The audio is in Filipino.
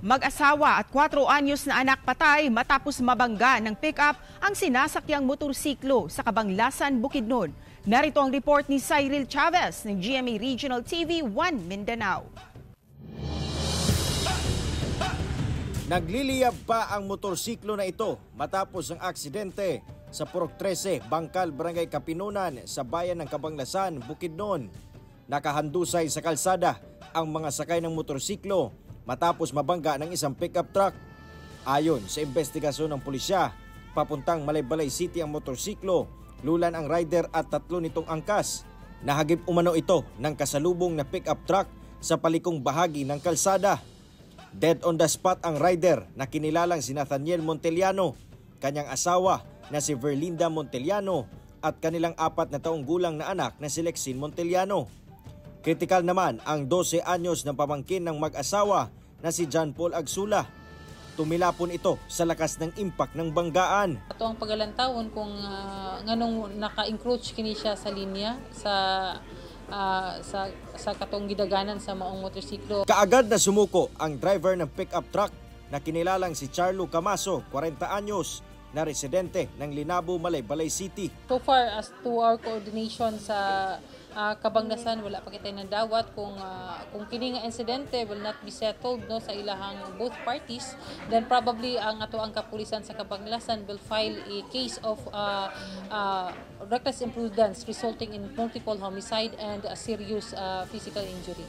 Mag-asawa at 4 anyos na anak patay matapos mabangga ng pick-up ang sinasakyang motorsiklo sa Cabanglasan, Bukidnon. Narito ang report ni Cyril Chavez ng GMA Regional TV 1 Mindanao. Nagliliyab pa ang motorsiklo na ito matapos ang aksidente sa Purok 13, Bangkal, Barangay Kapinunan sa bayan ng Cabanglasan, Bukidnon. Nakahandusay sa kalsada ang mga sakay ng motorsiklo matapos mabangga ng isang pickup truck. Ayon sa investigasyon ng pulisya, papuntang Malaybalay City ang motorsiklo, lulan ang rider at 3 nitong angkas. Nahagip umano ito ng kasalubong na pickup truck sa palikong bahagi ng kalsada. Dead on the spot ang rider na kinilalang si Nathaniel Monteliano, kanyang asawa na si Verlinda Monteliano at kanilang 4 na taong gulang na anak na si Lexine Monteliano. Kritikal naman ang 12 anyos na pamangkin ng mag-asawa na si John Paul Agsula. Tumilapon ito sa lakas ng impact ng banggaan. Ato ang pagalantawon kung nganong naka-encroach kini siya sa linya sa katong gidaganan sa maong motorsiklo. Kaagad na sumuko ang driver ng pickup truck na kinilalang si Charlo Camaso, 40 anyos, na residente ng Linabo, Malaybalay City. So far as to our coordination sa Cabanglasan, wala pa kita nadawat kung kini nga insidente will not be settled no sa ilahang both parties, then probably ang ato ang kapulisan sa Cabanglasan will file a case of reckless imprudence resulting in multiple homicide and a serious physical injury.